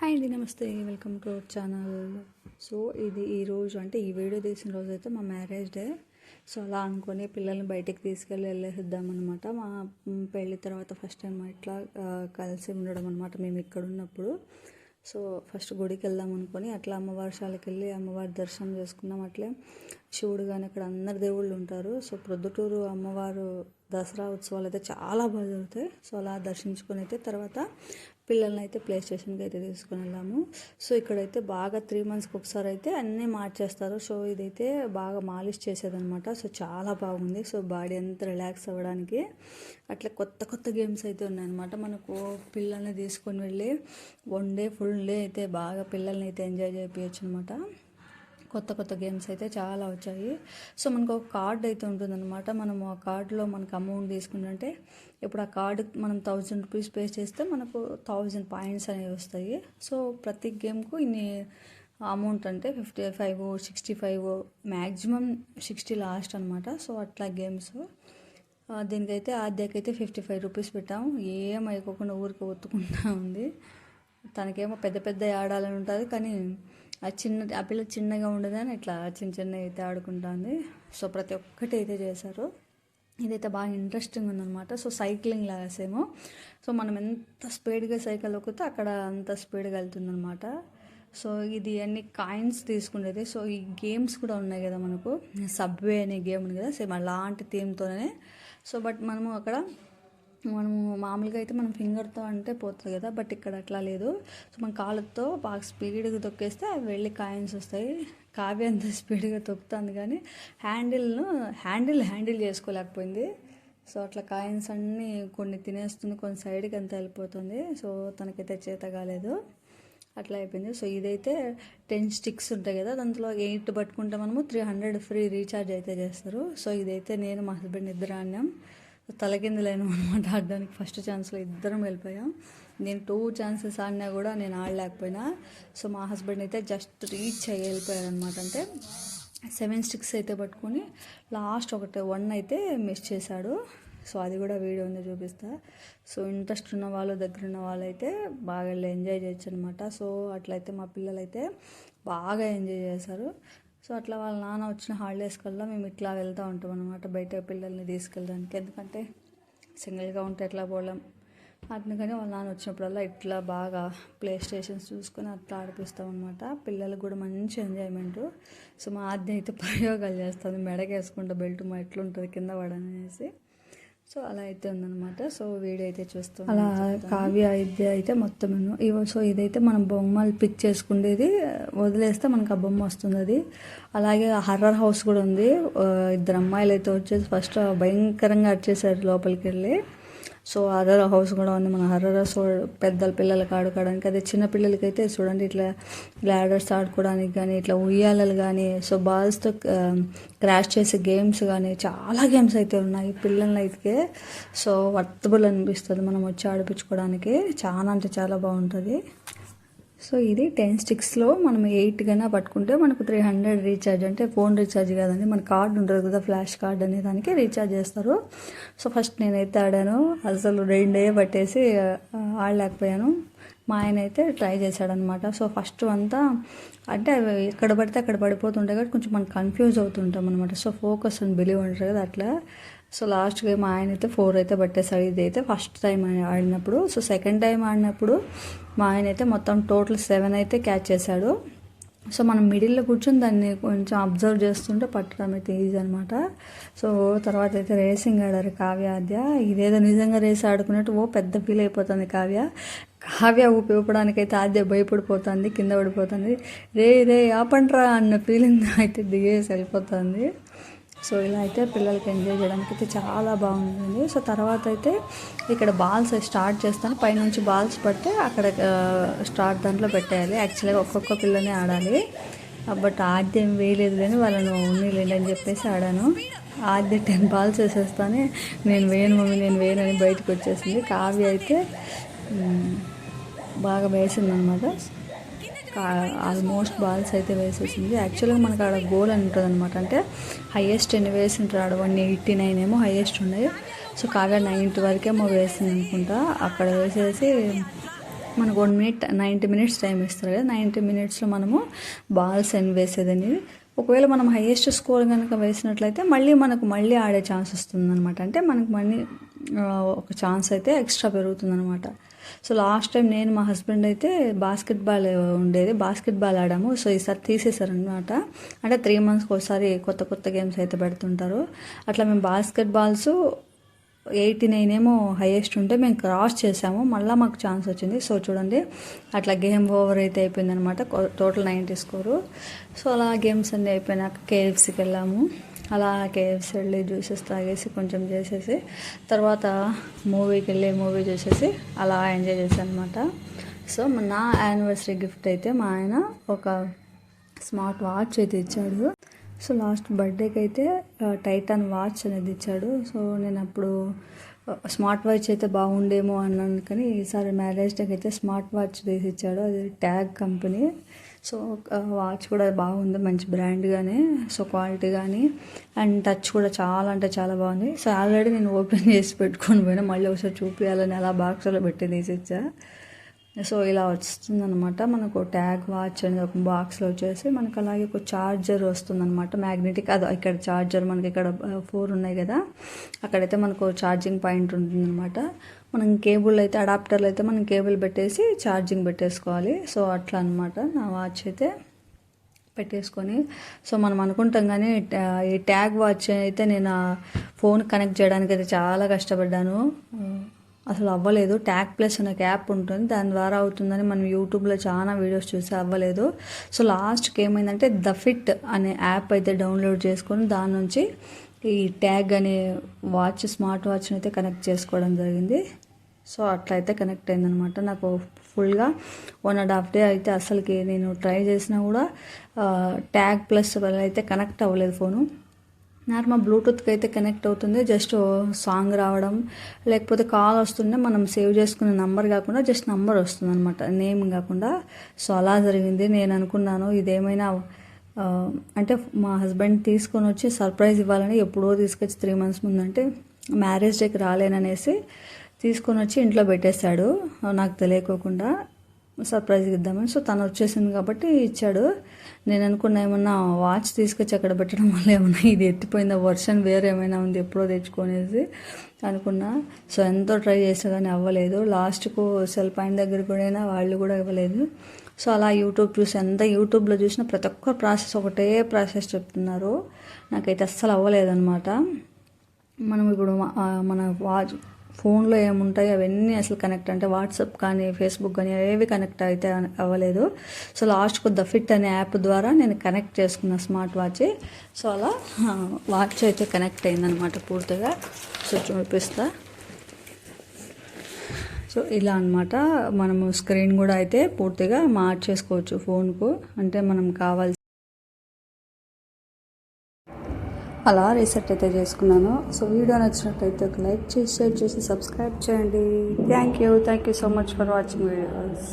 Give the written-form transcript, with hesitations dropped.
Hi అండి, నమస్తే, welcome to our channel. So ఇది ఈరోజు అంటే ఈ వీడియో తీసిన రోజు అయితే మా మ్యారేజ్ డే. సో అలా అనుకొని పిల్లల్ని బయటికి తీసుకెళ్ళి వెళ్ళేసిద్దామన్నమాట. మా పెళ్ళి తర్వాత ఫస్ట్ టైం ఇట్లా కలిసి ఉండడం అనమాట మేము ఇక్కడ ఉన్నప్పుడు. సో ఫస్ట్ గుడికి వెళ్దాం అనుకొని అట్లా అమ్మవారి శాలకి వెళ్ళి అమ్మవారి దర్శనం చేసుకున్నాం. అట్లే శివుడు కానీ అక్కడ అందరు దేవుళ్ళు ఉంటారు. సో ప్రొద్దుటూరు అమ్మవారు దసరా ఉత్సవాలు అయితే చాలా బాగా జరుగుతాయి. సో అలా దర్శించుకొని అయితే తర్వాత పిల్లల్ని అయితే ప్లే స్టేషన్కి అయితే తీసుకొని వెళ్ళాము. సో ఇక్కడైతే బాగా 3 monthsకి ఒకసారి అయితే అన్నీ మార్చేస్తారు. సో ఇదైతే బాగా మాలిష్ చేసేదనమాట. సో చాలా బాగుంది. సో బాడీ అంతా రిలాక్స్ అవ్వడానికి అట్లా కొత్త కొత్త గేమ్స్ అయితే ఉన్నాయన్నమాట. మనకు పిల్లల్ని తీసుకొని వెళ్ళి 1 day ఫుల్ డే అయితే బాగా పిల్లల్ని అయితే ఎంజాయ్ చేయించచ్చు అనమాట. కొత్త కొత్త గేమ్స్ అయితే చాలా వచ్చాయి. సో మనకు ఒక కార్డ్ అయితే ఉంటుందన్నమాట. మనం ఆ కార్డులో మనకు అమౌంట్ తీసుకుంటే ఇప్పుడు ఆ కార్డు మనం 1000 రూపీస్ పే చేస్తే మనకు 1000 పాయింట్స్ అనేవి వస్తాయి. సో ప్రతి గేమ్కు ఇన్ని అమౌంట్ అంటే 55, 65, మ్యాక్సిమం 60 లాస్ట్ అనమాట. సో అట్లా గేమ్స్ దీనికైతే ఆద్యకైతే 55 రూపీస్ పెట్టాము. ఏం అయిపోకుండా ఊరికి ఒత్తుకుంటా ఉంది. తనకేమో పెద్ద పెద్ద ఆడాలని ఉంటుంది, కానీ ఆ పిల్ల చిన్నగా ఉండదని ఇట్లా చిన్న అయితే ఆడుకుంటుంది. సో ప్రతి ఒక్కటి అయితే చేశారు. ఇదైతే బాగా ఇంట్రెస్టింగ్ ఉందన్నమాట. సో సైక్లింగ్ లాగా సేమ్. సో మనం ఎంత స్పీడ్గా సైకిల్ తొక్కితే అక్కడ అంత స్పీడ్గా వెళ్తుందన్నమాట. సో ఇది అన్ని కాయిన్స్ తీసుకునేది. సో ఈ గేమ్స్ కూడా ఉన్నాయి కదా, మనకు సబ్వే అనే గేమ్ ఉంది కదా, సేమ్ అలాంటి థీమ్తోనే. సో బట్ మనము మామూలుగా అయితే మనం ఫింగర్తో అంటే పోతుంది కదా, బట్ ఇక్కడ అట్లా లేదు. సో మన కాళ్ళతో బాగా స్పీడ్గా తొక్కేస్తే అవి వెళ్ళి కాయిన్స్ వస్తాయి. కావ్య అంత స్పీడ్గా తొక్కుతుంది, కానీ హ్యాండిల్ చేసుకోలేకపోయింది. సో అట్లా కాయిన్స్ అన్నీ కొన్ని తినేస్తుంది, కొన్ని సైడ్కి అంతా వెళ్ళిపోతుంది. సో తనకైతే చేత కాలేదు, అట్లా అయిపోయింది. సో ఇదైతే 10 sticks ఉంటాయి కదా, దాంట్లో 8 పట్టుకుంటే మనము 300 ఫ్రీ రీఛార్జ్ అయితే చేస్తారు. సో ఇదైతే నేను మా హస్బెండ్ ఇద్దరు ఆడినాం. తలకిందులేను అనమాట ఆడడానికి. ఫస్ట్ ఛాన్స్లో ఇద్దరం వెళ్ళిపోయాం. నేను 2 chances ఆడినా కూడా నేను ఆడలేకపోయినా. సో మా హస్బెండ్ అయితే జస్ట్ రీచ్ అయ్యి వెళ్ళిపోయారు అనమాట. అంటే 7 sticks అయితే పట్టుకొని లాస్ట్ 1 అయితే మిస్ చేశాడు. సో అది కూడా వీడియో ఉంది, చూపిస్తా. సో ఇంట్రెస్ట్ ఉన్న వాళ్ళు, దగ్గర ఉన్న వాళ్ళు అయితే బాగా ఎంజాయ్ చేయొచ్చు అనమాట. సో అట్లయితే మా పిల్లలు అయితే బాగా ఎంజాయ్ చేశారు. సో అట్లా వాళ్ళ నాన్న వచ్చిన హాలిడేస్ కల్లా మేము ఇట్లా వెళ్తూ ఉంటాం అనమాట, బయట పిల్లల్ని తీసుకెళ్ళడానికి. ఎందుకంటే సింగిల్గా ఉంటే ఎట్లా పోలేం, అందుకని వాళ్ళ నాన్న వచ్చినప్పుడల్లా ఇట్లా బాగా ప్లే స్టేషన్స్ చూసుకొని అట్లా ఆడిపిస్తాం అనమాట. పిల్లలకు కూడా మంచి ఎంజాయ్మెంట్. సో మా ఆద్య అయితే ప్రయోగాలు చేస్తుంది, మెడకేసుకుంటే బెల్ట్ మా ఎట్లుంటుంది కింద పడనేసి. సో అలా అయితే ఉందన్నమాట. సో వీడియో అయితే చూస్తాం. అలా కావ్య అయితే మొత్తం సో ఇదైతే మనం బొమ్మలు పిక్ చేసుకునేది, వదిలేస్తే మనకు ఆ బొమ్మ వస్తుంది. అది అలాగే హర్రర్ హౌస్ కూడా ఉంది. 2 అమ్మాయిలు అయితే వచ్చేసి ఫస్ట్ భయంకరంగా వచ్చేసారు లోపలికి వెళ్ళి. సో హర్రర్ హౌస్ కూడా ఉంది. మన హర్రర్ హౌస్ పెద్దల పిల్లలకి ఆడుకోవడానికి, అదే చిన్న పిల్లలకి అయితే చూడండి ఇట్లా గ్లాడర్స్ ఆడుకోవడానికి కానీ, ఇట్లా ఉయ్యాలలు కానీ, సో బాల్స్తో క్రాష్ చేసే గేమ్స్ కానీ చాలా గేమ్స్ అయితే ఉన్నాయి పిల్లల్ని అయితే. సో వర్తబుల్ అనిపిస్తుంది మనం వచ్చి ఆడిపించుకోవడానికి. చాలా అంటే చాలా బాగుంటుంది. సో ఇది 10 sticksలో మనం 8 కన్నా పట్టుకుంటే మనకు 300 రీఛార్జ్. అంటే ఫోన్ రీఛార్జ్ కాదండి, మన కార్డు ఉంటుంది కదా, ఫ్లాష్ కార్డ్ అనే దానికి రీఛార్జ్ చేస్తారు. సో ఫస్ట్ నేనైతే ఆడాను, అసలు 2 days పట్టేసి ఆడలేకపోయాను. మా ఆయన అయితే ట్రై చేశాడనమాట. సో ఫస్ట్ అంతా అంటే ఎక్కడ పడితే అక్కడ పడిపోతుంటాయి కాబట్టి కొంచెం మనం కన్ఫ్యూజ్ అవుతుంటాం అనమాట. సో ఫోకస్ అండ్ బిలీవ్ అంటారు కదా అట్లా. సో లాస్ట్గా మా ఆయన అయితే 4 అయితే పట్టేశాడు. ఇదైతే ఫస్ట్ టైం ఆడినప్పుడు. సో సెకండ్ టైం ఆడినప్పుడు మా ఆయన అయితే మొత్తం టోటల్ 7 అయితే క్యాచ్ చేశాడు. సో మనం మిడిల్లో కూర్చొని దాన్ని కొంచెం అబ్జర్వ్ చేస్తుంటే పట్టడం అయితే ఈజీ అనమాట. సో తర్వాత అయితే రేసింగ్ ఆడారు కావ్య, ఆద్య. ఇదేదో నిజంగా రేస్ ఆడుకున్నట్టు పెద్ద ఫీల్ అయిపోతుంది కావ్య ఊపడానికైతే ఆద్య భయపడిపోతుంది, కింద పడిపోతుంది. రే ఆపండ్రా అన్న ఫీలింగ్ అయితే దిగేసి వెళ్ళిపోతుంది. సో ఇలా అయితే పిల్లలకి ఎంజాయ్ చేయడానికి అయితే చాలా బాగుంటుంది. సో తర్వాత అయితే ఇక్కడ బాల్స్ స్టార్ట్ చేస్తాను. పైనుంచి బాల్స్ పడితే అక్కడ స్టార్ట్ దాంట్లో పెట్టేయాలి. యాక్చువల్గా ఒక్కొక్క పిల్లనే ఆడాలి, బట్ ఆద్యం వేయలేదు కానీ వాళ్ళను ఉన్నీలేండి అని చెప్పేసి ఆడాను. ఆద్య 10 balls వేసేస్తానే నేను వేయను మమ్మీ, నేను వేయనని బయటకు వచ్చేసింది. కావ్య అయితే బాగా వేసిందనమాట. ఆల్మోస్ట్ బాల్స్ అయితే వేసేసింది. యాక్చువల్గా మనకు ఆడ గోల్ అని ఉంటుంది అనమాట. అంటే హైయెస్ట్ ఎన్ని వేసింటారు ఆడ 189 ఏమో హైయెస్ట్ ఉన్నాయి. సో కావ్య 90 వరకేమో వేసింది అనుకుంటా. అక్కడ వేసేసి మనకు 1 మినిట్ 90 మినిట్స్ టైం ఇస్తారు కదా, 90 మినిట్స్లో మనము బాల్స్ ఎన్ని వేసేదని. ఒకవేళ మనం హైయెస్ట్ స్కోర్ కనుక వేసినట్లయితే మళ్ళీ ఆడే ఛాన్స్ వస్తుందన్నమాట. అంటే మనకు మళ్ళీ ఒక ఛాన్స్ అయితే ఎక్స్ట్రా పెరుగుతుందన్నమాట. సో లాస్ట్ టైం నేను మా హస్బెండ్ అయితే బాస్కెట్బాల్ ఉండేది, బాస్కెట్బాల్ ఆడాము. సో ఈసారి తీసేశారనమాట. అంటే 3 మంత్స్కి ఒకసారి కొత్త గేమ్స్ అయితే పెడుతుంటారు. అట్లా మేము బాస్కెట్బాల్స్ 89 ఏమో హైయెస్ట్ ఉంటే మేము క్రాస్ చేసాము, మళ్ళీ మాకు ఛాన్స్ వచ్చింది. సో చూడండి, అట్లా గేమ్ ఓవర్ అయితే అయిపోయిందనమాట. Total 90 score. సో అలా గేమ్స్ అన్నీ అయిపోయినాక కేఎఫ్సీకి వెళ్ళాము. అలా కేఎఫ్సీ వెళ్ళి జ్యూసెస్ తాగేసి కొంచెం చేసేసి తర్వాత మూవీకి వెళ్ళి మూవీ చూసేసి అలా ఎంజాయ్ చేశాను అనమాట. సో నా యానివర్సరీ గిఫ్ట్ అయితే మా ఆయన ఒక స్మార్ట్ వాచ్ అయితే ఇచ్చాడు. సో లాస్ట్ బర్త్డేకి అయితే టైటాన్ వాచ్ అనేది ఇచ్చాడు. సో నేను అప్పుడు స్మార్ట్ వాచ్ అయితే బాగుండేమో అన్నాను, కానీ ఈసారి మ్యారేజ్ డేకి అయితే స్మార్ట్ వాచ్ తీసి ఇచ్చాడు. అది ట్యాగ్ కంపెనీ. సో వాచ్ కూడా బాగుంది, మంచి బ్రాండ్ కానీ, సో క్వాలిటీ కానీ అండ్ టచ్ కూడా చాలా అంటే చాలా బాగుంది. సో ఆల్రెడీ నేను ఓపెన్ చేసి పెట్టుకొని పోయినా, మళ్ళీ ఒకసారి చూపించాలని అలా బాక్స్లో పెట్టి తీసి ఇచ్చా. సో ఇలా వస్తుందన్నమాట. మనకు ట్యాగ్ వాచ్ అనేది ఒక బాక్స్లో వచ్చేసి మనకు అలాగే ఒక ఛార్జర్ వస్తుందన్నమాట, మ్యాగ్నెటిక్. అది ఇక్కడ ఛార్జర్ మనకి ఇక్కడ 4 ఉన్నాయి కదా, అక్కడైతే మనకు ఛార్జింగ్ పాయింట్ ఉంటుందన్నమాట. మనం కేబుల్ అయితే అడాప్టర్లు అయితే మనం కేబుల్ పెట్టేసి ఛార్జింగ్ పెట్టేసుకోవాలి. సో అట్లా అనమాట నా వాచ్ అయితే పెట్టేసుకొని. సో మనం అనుకుంటాం కానీ ఈ ట్యాగ్ వాచ్ అయితే నేను ఫోన్ కనెక్ట్ చేయడానికి అయితే చాలా కష్టపడ్డాను, అసలు అవ్వలేదు. ట్యాగ్ ప్లస్ అనే యాప్ ఉంటుంది, దాని ద్వారా అవుతుందని మనం యూట్యూబ్లో చాలా వీడియోస్ చూసి అవ్వలేదు. సో లాస్ట్కి ఏమైందంటే ద ఫిట్ అనే యాప్ అయితే డౌన్లోడ్ చేసుకొని దాని నుంచి ఈ ట్యాగ్ అనే వాచ్ స్మార్ట్ వాచ్ని అయితే కనెక్ట్ చేసుకోవడం జరిగింది. సో అట్లా అయితే కనెక్ట్ అయిందనమాట. నాకు ఫుల్గా 1.5 డే అయితే అసలుకి నేను ట్రై చేసినా కూడా ట్యాగ్ ప్లస్ వల్ల అయితే కనెక్ట్ అవ్వలేదు ఫోను. నార్మల్ బ్లూటూత్కి అయితే కనెక్ట్ అవుతుంది, జస్ట్ సాంగ్ రావడం లేకపోతే కాల్ వస్తుంటే మనం సేవ్ చేసుకునే నంబర్ కాకుండా జస్ట్ నంబర్ వస్తుంది అనమాట, నేమ్ కాకుండా. సో అలా జరిగింది. నేను అనుకున్నాను ఇదేమైనా అంటే మా హస్బెండ్ తీసుకొని వచ్చి సర్ప్రైజ్ ఇవ్వాలని, ఎప్పుడో తీసుకొచ్చి 3 మంత్స్ ముందంటే మ్యారేజ్ డేకి రాలేననేసి తీసుకొని వచ్చి ఇంట్లో పెట్టేశాడు నాకు తెలియకోకుండా, సర్ప్రైజ్ ఇద్దామని. సో తను వచ్చేసింది కాబట్టి ఇచ్చాడు. నేను అనుకున్నా ఏమన్నా వాచ్ తీసుకొచ్చి అక్కడ పెట్టడం వల్ల ఏమన్నా ఇది ఎత్తిపోయిందా, వర్షన్ వేరే ఏమైనా ఉంది ఎప్పుడో తెచ్చుకొనేసి అనుకున్నా. సో ఎంతో ట్రై చేసా కానీ అవ్వలేదు. లాస్ట్కు సెల్ పాయింట్ దగ్గర కూడా వాళ్ళు కూడా ఇవ్వలేదు. సో అలా యూట్యూబ్ చూసి యూట్యూబ్లో చూసిన ప్రతి ఒక్క ప్రాసెస్ ఒకటే ప్రాసెస్ చెప్తున్నారు, నాకైతే అస్సలు అవ్వలేదన్నమాట. మనం ఇప్పుడు మన వాచ్ ఫోన్లో ఏముంటాయి అవన్నీ అసలు కనెక్ట్, అంటే వాట్సాప్ కానీ ఫేస్బుక్ కానీ ఏవి కనెక్ట్ అయితే అవ్వలేదు. సో లాస్ట్కు ద ఫిట్ అనే యాప్ ద్వారా నేను కనెక్ట్ చేసుకున్న స్మార్ట్ వాచ్. సో అలా వాచ్ అయితే కనెక్ట్ అయిందనమాట పూర్తిగా. సో చూపిస్తా. సో ఇలా అనమాట మనము స్క్రీన్ కూడా అయితే పూర్తిగా మార్చేసుకోవచ్చు ఫోన్కు, అంటే మనం కావాల్సి అలా రీసెట్ అయితే చేసుకున్నాను. సో వీడియో నచ్చినట్లయితే ఒక లైక్ చేసి షేర్ చేసి సబ్స్క్రైబ్ చేయండి. Thank you so much for watching videos.